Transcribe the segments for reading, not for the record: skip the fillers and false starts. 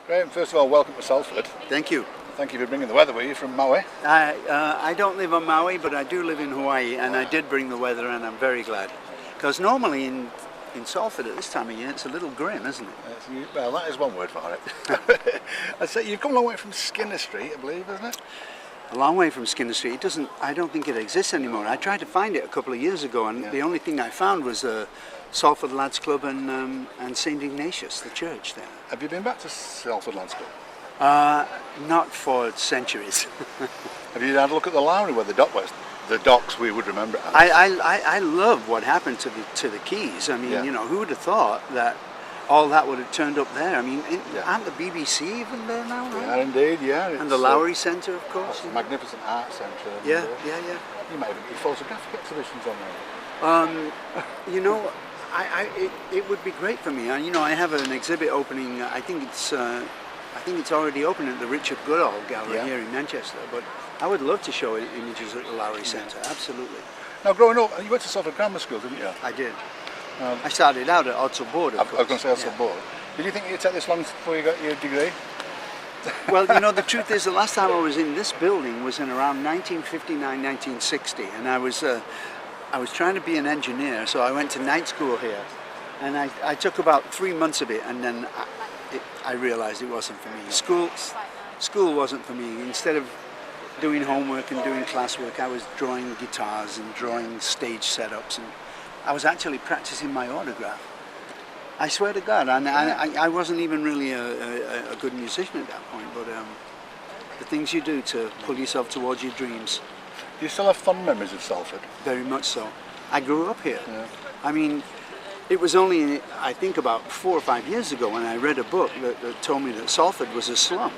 Graham, first of all, welcome to Salford. Thank you. Thank you for bringing the weather with you from Maui. I don't live on Maui, but I do live in Hawaii, and I did bring the weather, and I'm very glad. Because normally in Salford at this time of year, it's a little grim, isn't it? Well, that is one word for it. I'd say you've come a long way from Skinner Street, I believe, isn't it? A long way from Skinner Street. I don't think it exists anymore. I tried to find it a couple of years ago, and the only thing I found was Salford Lads Club and St. Ignatius, the church there. Have you been back to Salford Lads Club? Not for centuries. Have you had a look at the Lowry where the dock was? The docks we would remember it as. I love what happened to the quays. I mean, you know, who would have thought that all that would have turned up there? I mean, aren't the BBC even there now? Right? Yeah, indeed, yeah. And the Lowry Centre, of course. Magnificent art centre. Yeah. You might even do photographic exhibitions on there. You know, it would be great for me. You know, I have an exhibit opening. I think it's already open at the Richard Goodall Gallery here in Manchester. But I would love to show images at the Lowry Centre. Absolutely. Now, growing up, you went to Salford Grammar School, didn't you? I did. I started out at Oddsall Board. I was going to say Oddsall Board. Did you think you'd take this long before you got your degree? Well, you know, the truth is, the last time I was in this building was in around 1959, 1960, and I was trying to be an engineer, so I went to night school here, and I took about 3 months of it, and then I realized it wasn't for me. School wasn't for me. Instead of doing homework and doing classwork, I was drawing guitars and drawing stage setups, and I was actually practicing my autograph. I swear to God, and I wasn't even really a good musician at that point, but the things you do to pull yourself towards your dreams. Do you still have fond memories of Salford? Very much so. I grew up here. Yeah. I mean, it was only, I think, about 4 or 5 years ago when I read a book that told me that Salford was a slum.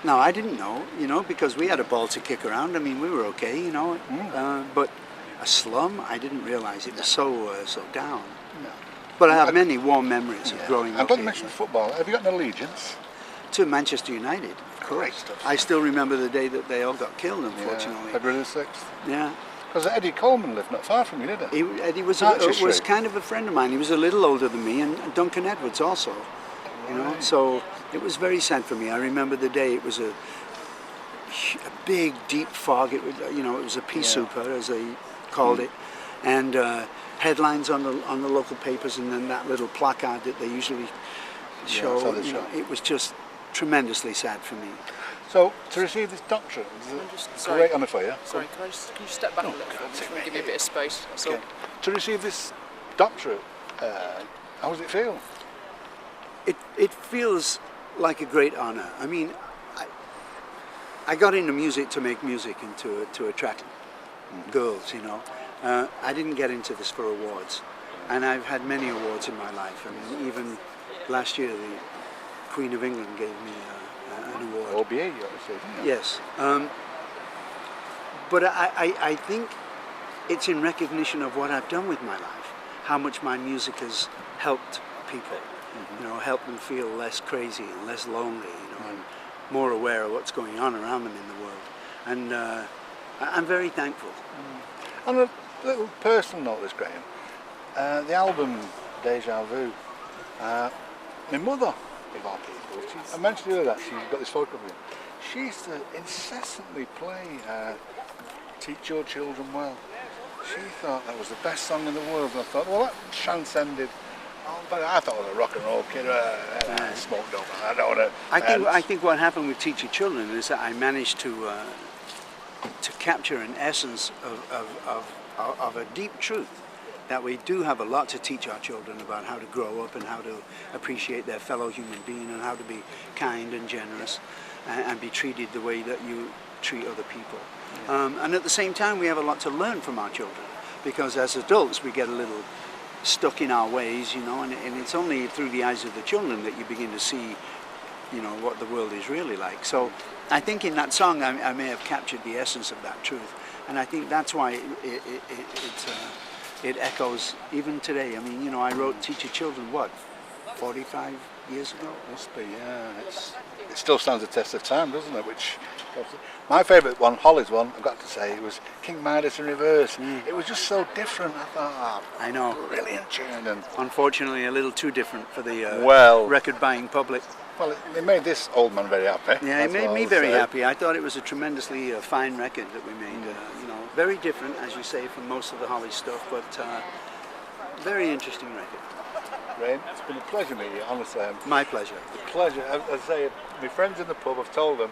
Now, I didn't know, you know, because we had a ball to kick around. I mean, we were okay, you know, but a slum, I didn't realize it was so down. No. But I have many warm memories of growing up. I'm going to mention football. Have you got an allegiance? To Manchester United. Correct. I still remember the day that they all got killed, unfortunately. February the 6th. Yeah. Because Eddie Coleman lived not far from you, did he? Eddie was kind of a friend of mine. He was a little older than me, and Duncan Edwards also. You know, so it was very sad for me. I remember the day. It was a big, deep fog. It was, you know, it was a pea souper, as they called it, and headlines on the local papers, and then that little placard that they usually show. You know, it was just tremendously sad for me. So, to receive this doctorate, it's a great honour for you. Sorry, can you step back a little bit? Give me a bit of space. Okay. To receive this doctorate, how does it feel? It feels like a great honour. I mean, I got into music to make music and to attract girls, you know. I didn't get into this for awards, and I've had many awards in my life. I mean, even last year, the Queen of England gave me an award. OBA, you obviously, didn't you? Yes. But I think it's in recognition of what I've done with my life, how much my music has helped people, you know, help them feel less crazy and less lonely, you know, and more aware of what's going on around them in the world. And I'm very thankful. On a little personal note, this Graham, the album Deja Vu, my mother, of all people, I mentioned earlier that she's got this photograph of him. She used to incessantly play Teach Your Children Well. She thought that was the best song in the world, and I thought, well, that transcended. But I thought I was a rock and roll kid. I smoked dope. I don't want to. I think what happened with Teach Your Children is that I managed to capture an essence of a deep truth, that we do have a lot to teach our children about how to grow up and how to appreciate their fellow human being and how to be kind and generous and be treated the way that you treat other people. And at the same time, we have a lot to learn from our children, because as adults we get a little stuck in our ways, you know, and it's only through the eyes of the children that you begin to see, you know, what the world is really like. So I think in that song I may have captured the essence of that truth, and I think that's why it echoes even today. I mean, you know, I wrote Teach Your Children, what, 45 years ago. Must be, yeah. It still stands the test of time, doesn't it? My favourite one, Holly's one, I've got to say, was King Midas in reverse. It was just so different. I thought, I know. Brilliant tune. And Unfortunately, a little too different for the record-buying public. well, it made this old man very happy. Yeah, it made me very happy. I thought it was a tremendously fine record that we made. You know, very different, as you say, from most of the Holly stuff, but very interesting record. Rain, it's been a pleasure meeting you, honestly. My pleasure. A pleasure. As I say, my friends in the pub have told them,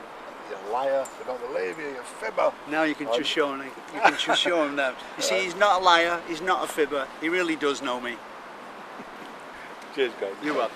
you're a liar, they don't believe you, you're a fibber. Now you can just show him. You can just show him now. You see, he's not a liar. He's not a fibber. He really does know me. Cheers, guys. You're welcome.